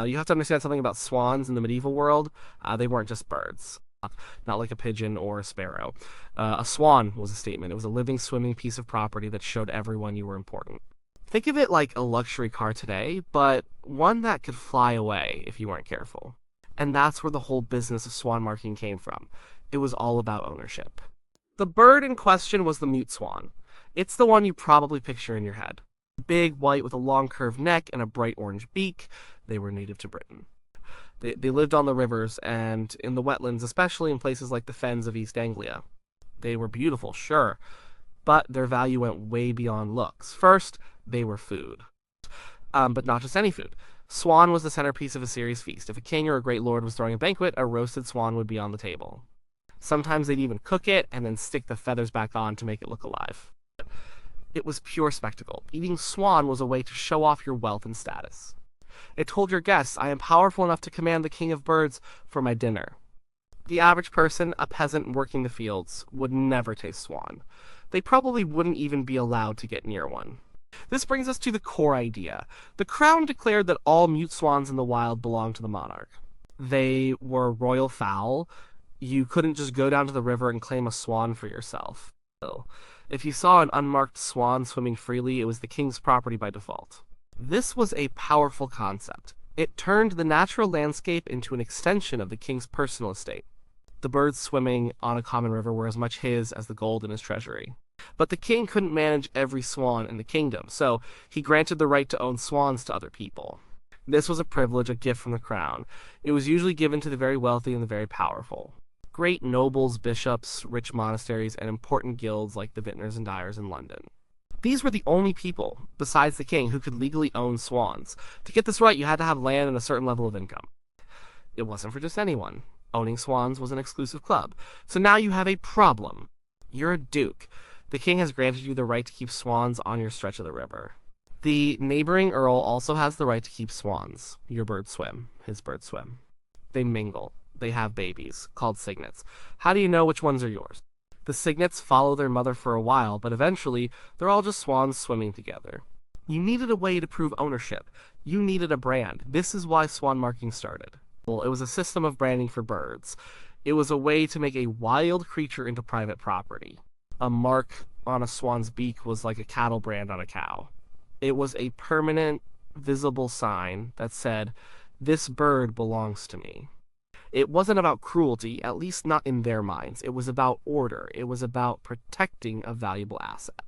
You have to understand something about swans in the medieval world. They weren't just birds, not like a pigeon or a sparrow. A swan was a statement. It was a living, swimming piece of property that showed everyone you were important. Think of it like a luxury car today, but one that could fly away if you weren't careful. And that's where the whole business of swan marking came from. It was all about ownership. The bird in question was the mute swan. It's the one you probably picture in your head. Big, white, with a long curved neck and a bright orange beak. They were native to Britain. They lived on the rivers and in the wetlands, especially in places like the fens of East Anglia. They were beautiful, sure, but their value went way beyond looks. First, they were food. But not just any food. Swan was the centerpiece of a serious feast. If a king or a great lord was throwing a banquet, a roasted swan would be on the table. Sometimes they'd even cook it and then stick the feathers back on to make it look alive. It was pure spectacle. Eating swan was a way to show off your wealth and status. It told your guests, I am powerful enough to command the king of birds for my dinner. The average person, a peasant working the fields, would never taste swan. They probably wouldn't even be allowed to get near one. This brings us to the core idea. The crown declared that all mute swans in the wild belonged to the monarch. They were royal fowl. You couldn't just go down to the river and claim a swan for yourself. If you saw an unmarked swan swimming freely, it was the king's property by default. This was a powerful concept. It turned the natural landscape into an extension of the king's personal estate. The birds swimming on a common river were as much his as the gold in his treasury. But the king couldn't manage every swan in the kingdom, so he granted the right to own swans to other people. This was a privilege, a gift from the crown. It was usually given to the very wealthy and the very powerful. Great nobles, bishops, rich monasteries, and important guilds like the vintners and dyers in London. These were the only people, besides the king, who could legally own swans. To get this right, you had to have land and a certain level of income. It wasn't for just anyone. Owning swans was an exclusive club. So now you have a problem. You're a duke. The king has granted you the right to keep swans on your stretch of the river. The neighboring earl also has the right to keep swans. Your birds swim. His birds swim. They mingle. They have babies, called cygnets. How do you know which ones are yours? The cygnets follow their mother for a while, but eventually, they're all just swans swimming together. You needed a way to prove ownership. You needed a brand. This is why swan marking started. Well, it was a system of branding for birds. It was a way to make a wild creature into private property. A mark on a swan's beak was like a cattle brand on a cow. It was a permanent, visible sign that said, this bird belongs to me. It wasn't about cruelty, at least not in their minds. It was about order. It was about protecting a valuable asset.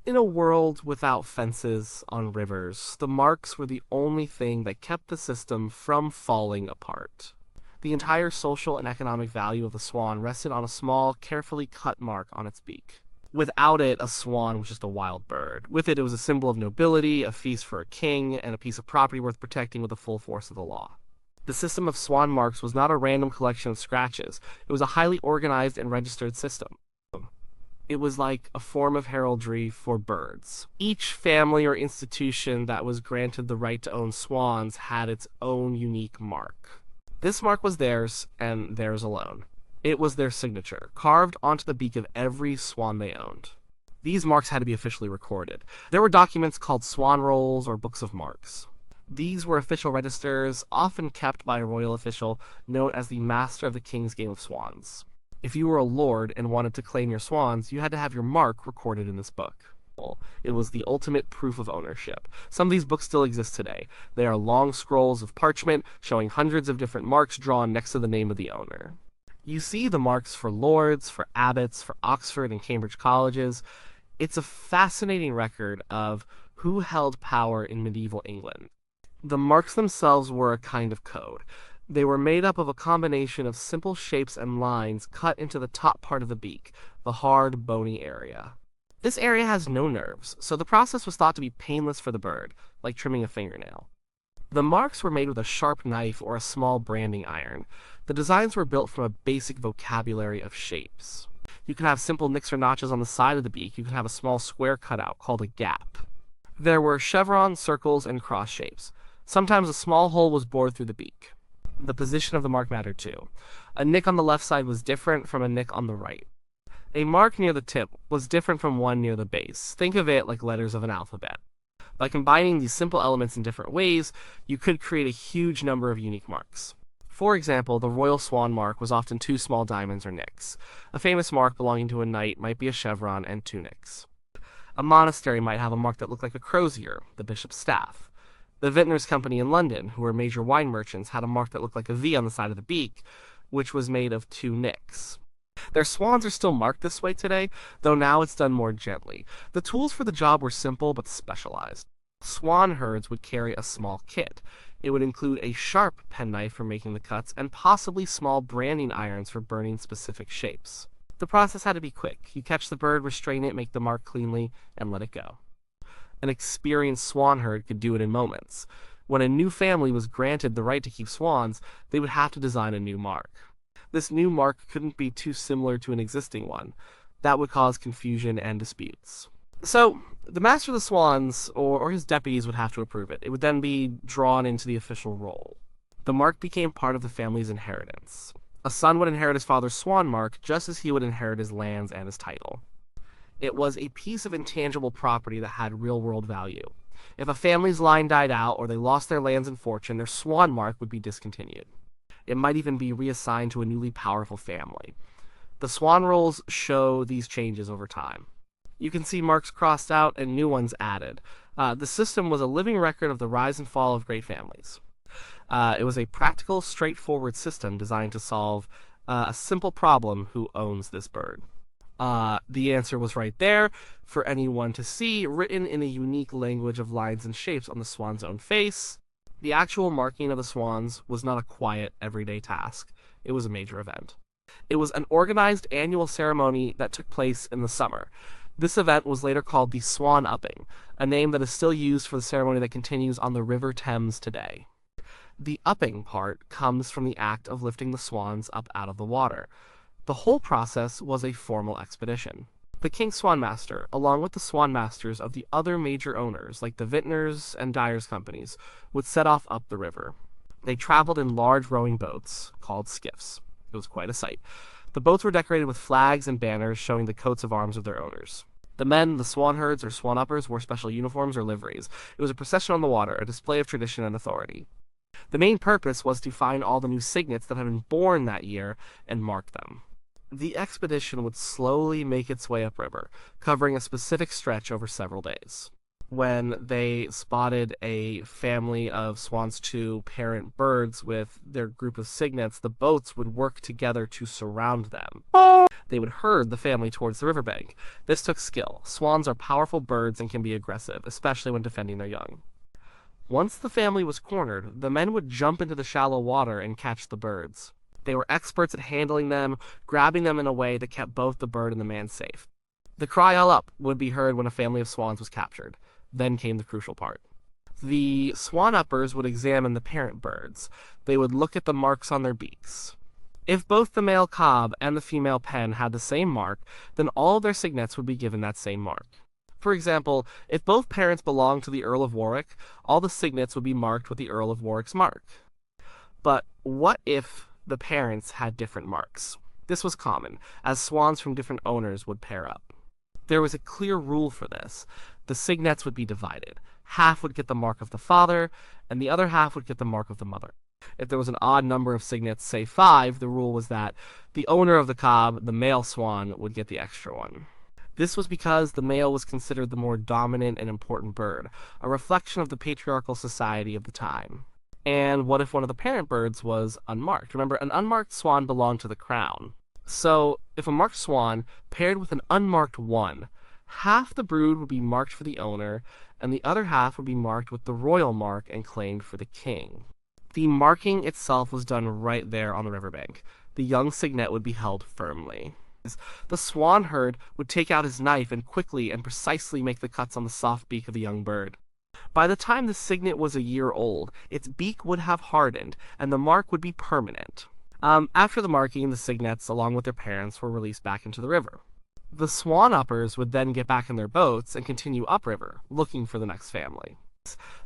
In a world without fences on rivers, the marks were the only thing that kept the system from falling apart. The entire social and economic value of the swan rested on a small, carefully cut mark on its beak. Without it, a swan was just a wild bird. With it was a symbol of nobility, a feast for a king, and a piece of property worth protecting with the full force of the law. The system of swan marks was not a random collection of scratches. It was a highly organized and registered system. It was like a form of heraldry for birds. Each family or institution that was granted the right to own swans had its own unique mark. This mark was theirs, and theirs alone. It was their signature, carved onto the beak of every swan they owned. These marks had to be officially recorded. There were documents called swan rolls or books of marks. These were official registers, often kept by a royal official, known as the Master of the King's Game of Swans. If you were a lord and wanted to claim your swans, you had to have your mark recorded in this book. It was the ultimate proof of ownership. Some of these books still exist today. They are long scrolls of parchment showing hundreds of different marks drawn next to the name of the owner. You see the marks for lords, for abbots, for Oxford and Cambridge colleges. It's a fascinating record of who held power in medieval England. The marks themselves were a kind of code. They were made up of a combination of simple shapes and lines cut into the top part of the beak, the hard, bony area. This area has no nerves, so the process was thought to be painless for the bird, like trimming a fingernail. The marks were made with a sharp knife or a small branding iron. The designs were built from a basic vocabulary of shapes. You could have simple nicks or notches on the side of the beak. You could have a small square cutout called a gap. There were chevrons, circles, and cross shapes. Sometimes a small hole was bored through the beak. The position of the mark mattered too. A nick on the left side was different from a nick on the right. A mark near the tip was different from one near the base. Think of it like letters of an alphabet. By combining these simple elements in different ways, you could create a huge number of unique marks. For example, the royal swan mark was often two small diamonds or nicks. A famous mark belonging to a knight might be a chevron and two nicks. A monastery might have a mark that looked like a crozier, the bishop's staff. The Vintners Company in London, who were major wine merchants, had a mark that looked like a V on the side of the beak, which was made of two nicks. Their swans are still marked this way today, though now it's done more gently. The tools for the job were simple but specialized. Swan herds would carry a small kit. It would include a sharp penknife for making the cuts and possibly small branding irons for burning specific shapes. The process had to be quick. You catch the bird, restrain it, make the mark cleanly, and let it go. An experienced swan herd could do it in moments. When a new family was granted the right to keep swans, they would have to design a new mark. This new mark couldn't be too similar to an existing one. That would cause confusion and disputes. So, the master of the swans, or his deputies, would have to approve it. It would then be drawn into the official roll. The mark became part of the family's inheritance. A son would inherit his father's swan mark, just as he would inherit his lands and his title. It was a piece of intangible property that had real-world value. If a family's line died out or they lost their lands and fortune, their swan mark would be discontinued. It might even be reassigned to a newly powerful family. The swan rolls show these changes over time. You can see marks crossed out and new ones added. The system was a living record of the rise and fall of great families. It was a practical, straightforward system designed to solve a simple problem: who owns this bird? The answer was right there for anyone to see, written in a unique language of lines and shapes on the swan's own face. The actual marking of the swans was not a quiet, everyday task. It was a major event. It was an organized annual ceremony that took place in the summer. This event was later called the Swan Upping, a name that is still used for the ceremony that continues on the River Thames today. The upping part comes from the act of lifting the swans up out of the water. The whole process was a formal expedition. The King Swan Master, along with the Swan Masters of the other major owners, like the Vintners and Dyers Companies, would set off up the river. They traveled in large rowing boats, called skiffs. It was quite a sight. The boats were decorated with flags and banners showing the coats of arms of their owners. The men, the swan herds or swan uppers, wore special uniforms or liveries. It was a procession on the water, a display of tradition and authority. The main purpose was to find all the new cygnets that had been born that year and mark them. The expedition would slowly make its way upriver, covering a specific stretch over several days. When they spotted a family of swans to parent birds with their group of cygnets, the boats would work together to surround them. They would herd the family towards the riverbank. This took skill. Swans are powerful birds and can be aggressive, especially when defending their young. Once the family was cornered, the men would jump into the shallow water and catch the birds. They were experts at handling them, grabbing them in a way that kept both the bird and the man safe. The cry "all up" would be heard when a family of swans was captured. Then came the crucial part. The swan uppers would examine the parent birds. They would look at the marks on their beaks. If both the male cob and the female pen had the same mark, then all of their cygnets would be given that same mark. For example, if both parents belonged to the Earl of Warwick, all the cygnets would be marked with the Earl of Warwick's mark. But what if the parents had different marks? This was common, as swans from different owners would pair up. There was a clear rule for this. The cygnets would be divided. Half would get the mark of the father, and the other half would get the mark of the mother. If there was an odd number of cygnets, say 5, the rule was that the owner of the cob, the male swan, would get the extra one. This was because the male was considered the more dominant and important bird, a reflection of the patriarchal society of the time. And what if one of the parent birds was unmarked? Remember, an unmarked swan belonged to the crown. So, if a marked swan paired with an unmarked one, half the brood would be marked for the owner, and the other half would be marked with the royal mark and claimed for the king. The marking itself was done right there on the riverbank. The young cygnet would be held firmly. The swan herd would take out his knife and quickly and precisely make the cuts on the soft beak of the young bird. By the time the cygnet was a year old, its beak would have hardened, and the mark would be permanent. After the marking, the cygnets, along with their parents, were released back into the river. The swan uppers would then get back in their boats and continue upriver, looking for the next family.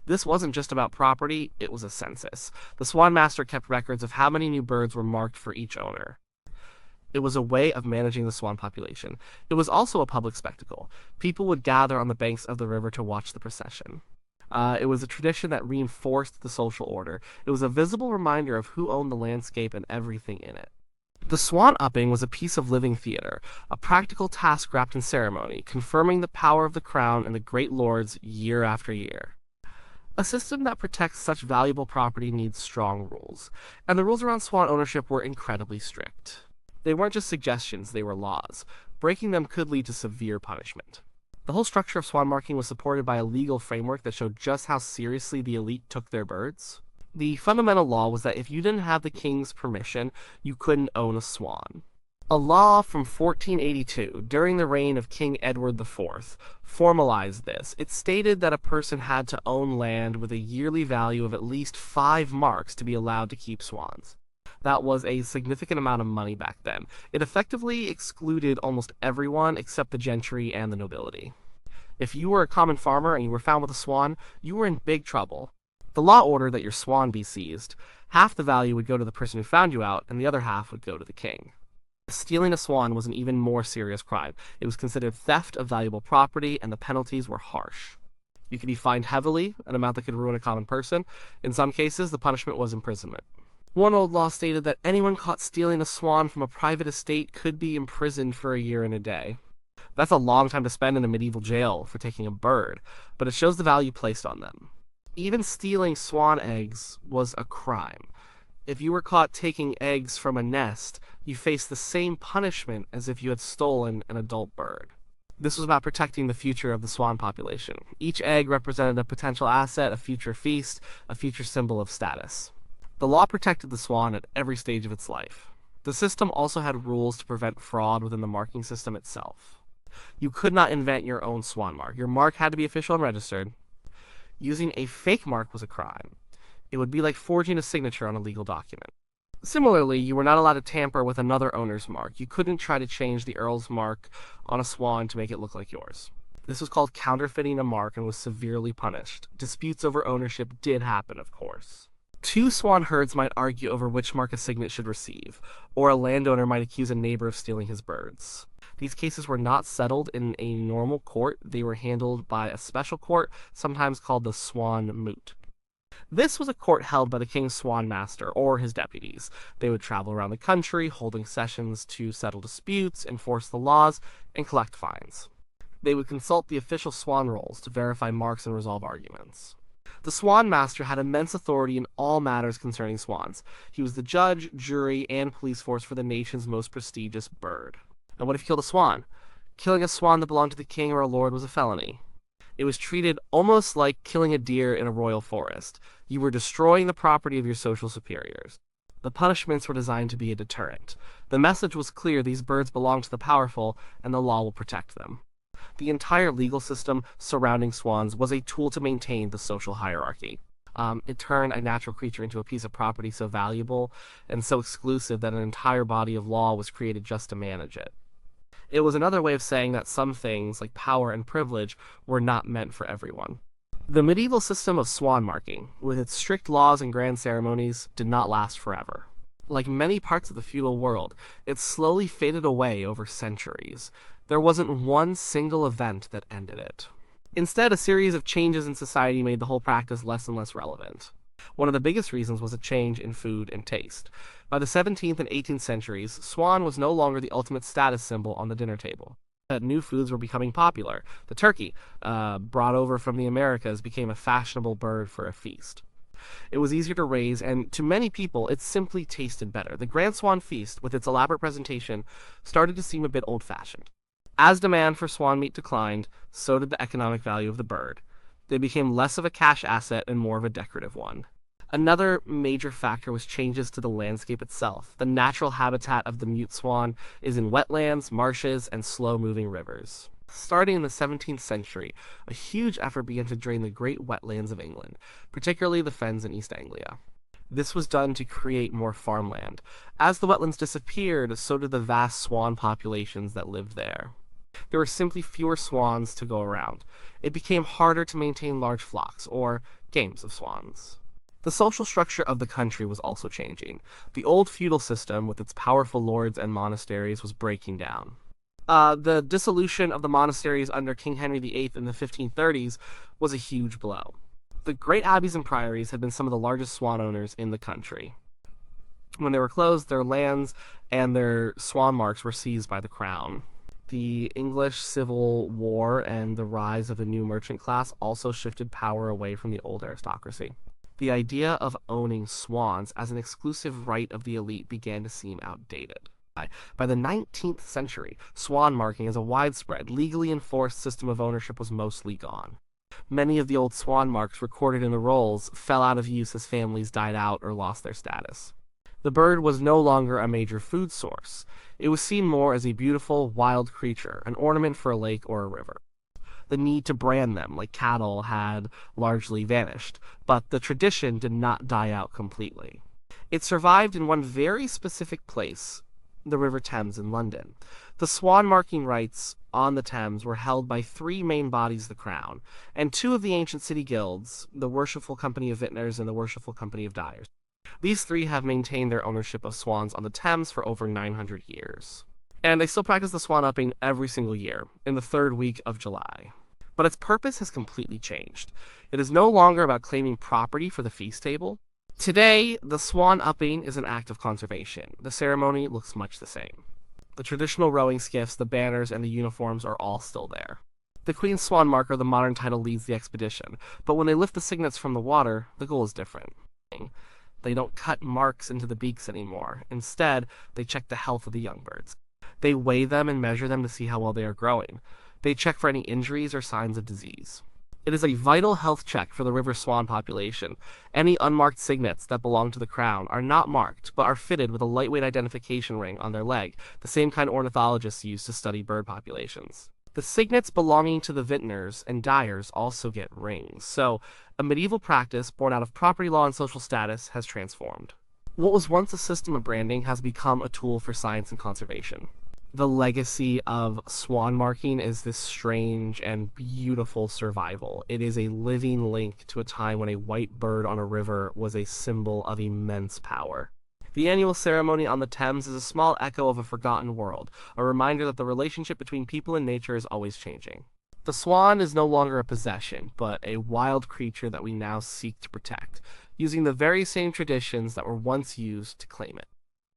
This wasn't just about property, it was a census. The Swan Master kept records of how many new birds were marked for each owner. It was a way of managing the swan population. It was also a public spectacle. People would gather on the banks of the river to watch the procession. It was a tradition that reinforced the social order. It was a visible reminder of who owned the landscape and everything in it. The Swan Upping was a piece of living theater, a practical task wrapped in ceremony, confirming the power of the crown and the great lords year after year. A system that protects such valuable property needs strong rules, and the rules around swan ownership were incredibly strict. They weren't just suggestions, they were laws. Breaking them could lead to severe punishment. The whole structure of swan marking was supported by a legal framework that showed just how seriously the elite took their birds. The fundamental law was that if you didn't have the king's permission, you couldn't own a swan. A law from 1482, during the reign of King Edward IV, formalized this. It stated that a person had to own land with a yearly value of at least 5 marks to be allowed to keep swans. That was a significant amount of money back then. It effectively excluded almost everyone except the gentry and the nobility. If you were a common farmer and you were found with a swan, you were in big trouble. The law ordered that your swan be seized. Half the value would go to the person who found you out, and the other half would go to the king. Stealing a swan was an even more serious crime. It was considered theft of valuable property, and the penalties were harsh. You could be fined heavily, an amount that could ruin a common person. In some cases, the punishment was imprisonment. One old law stated that anyone caught stealing a swan from a private estate could be imprisoned for a year and a day. That's a long time to spend in a medieval jail for taking a bird, but it shows the value placed on them. Even stealing swan eggs was a crime. If you were caught taking eggs from a nest, you faced the same punishment as if you had stolen an adult bird. This was about protecting the future of the swan population. Each egg represented a potential asset, a future feast, a future symbol of status. The law protected the swan at every stage of its life. The system also had rules to prevent fraud within the marking system itself. You could not invent your own swan mark. Your mark had to be official and registered. Using a fake mark was a crime. It would be like forging a signature on a legal document. Similarly, you were not allowed to tamper with another owner's mark. You couldn't try to change the earl's mark on a swan to make it look like yours. This was called counterfeiting a mark and was severely punished. Disputes over ownership did happen, of course. Two swan herds might argue over which mark a cygnet should receive, or a landowner might accuse a neighbor of stealing his birds. These cases were not settled in a normal court. They were handled by a special court, sometimes called the swan moot. This was a court held by the king's swan master or his deputies. They would travel around the country, holding sessions to settle disputes, enforce the laws, and collect fines. They would consult the official swan rolls to verify marks and resolve arguments. The swan master had immense authority in all matters concerning swans. He was the judge, jury, and police force for the nation's most prestigious bird. And what if you killed a swan? Killing a swan that belonged to the king or a lord was a felony. It was treated almost like killing a deer in a royal forest. You were destroying the property of your social superiors. The punishments were designed to be a deterrent. The message was clear: these birds belong to the powerful, and the law will protect them. The entire legal system surrounding swans was a tool to maintain the social hierarchy. It turned a natural creature into a piece of property so valuable and so exclusive that an entire body of law was created just to manage it. It was another way of saying that some things, like power and privilege, were not meant for everyone. The medieval system of swan marking, with its strict laws and grand ceremonies, did not last forever. Like many parts of the feudal world, it slowly faded away over centuries. There wasn't one single event that ended it. Instead, a series of changes in society made the whole practice less and less relevant. One of the biggest reasons was a change in food and taste. By the 17th and 18th centuries, swan was no longer the ultimate status symbol on the dinner table. New foods were becoming popular. The turkey, brought over from the Americas, became a fashionable bird for a feast. It was easier to raise, and to many people, it simply tasted better. The Grand Swan Feast, with its elaborate presentation, started to seem a bit old-fashioned. As demand for swan meat declined, so did the economic value of the bird. They became less of a cash asset and more of a decorative one. Another major factor was changes to the landscape itself. The natural habitat of the mute swan is in wetlands, marshes, and slow-moving rivers. Starting in the 17th century, a huge effort began to drain the great wetlands of England, particularly the fens in East Anglia. This was done to create more farmland. As the wetlands disappeared, so did the vast swan populations that lived there. There were simply fewer swans to go around. It became harder to maintain large flocks, or games of swans. The social structure of the country was also changing. The old feudal system, with its powerful lords and monasteries, was breaking down. The dissolution of the monasteries under King Henry VIII in the 1530s was a huge blow. The great abbeys and priories had been some of the largest swan owners in the country. When they were closed, their lands and their swan marks were seized by the crown. The English Civil War and the rise of the new merchant class also shifted power away from the old aristocracy. The idea of owning swans as an exclusive right of the elite began to seem outdated. By the 19th century, swan marking as a widespread, legally enforced system of ownership was mostly gone. Many of the old swan marks recorded in the rolls fell out of use as families died out or lost their status. The bird was no longer a major food source. It was seen more as a beautiful, wild creature, an ornament for a lake or a river. The need to brand them like cattle had largely vanished, but the tradition did not die out completely. It survived in one very specific place, the River Thames in London. The swan marking rights on the Thames were held by three main bodies of the crown, and two of the ancient city guilds, the Worshipful Company of Vintners and the Worshipful Company of Dyers. These three have maintained their ownership of swans on the Thames for over 900 years. And they still practice the Swan Upping every single year, in the third week of July. But its purpose has completely changed. It is no longer about claiming property for the feast table. Today, the Swan Upping is an act of conservation. The ceremony looks much the same. The traditional rowing skiffs, the banners, and the uniforms are all still there. The Queen's Swan Marker, the modern title, leads the expedition, but when they lift the cygnets from the water, the goal is different. They don't cut marks into the beaks anymore. Instead, they check the health of the young birds. They weigh them and measure them to see how well they are growing. They check for any injuries or signs of disease. It is a vital health check for the river swan population. Any unmarked cygnets that belong to the crown are not marked, but are fitted with a lightweight identification ring on their leg, the same kind ornithologists use to study bird populations. The cygnets belonging to the vintners and dyers also get rings, so a medieval practice born out of property law and social status has transformed. What was once a system of branding has become a tool for science and conservation. The legacy of swan marking is this strange and beautiful survival. It is a living link to a time when a white bird on a river was a symbol of immense power. The annual ceremony on the Thames is a small echo of a forgotten world, a reminder that the relationship between people and nature is always changing. The swan is no longer a possession, but a wild creature that we now seek to protect, using the very same traditions that were once used to claim it.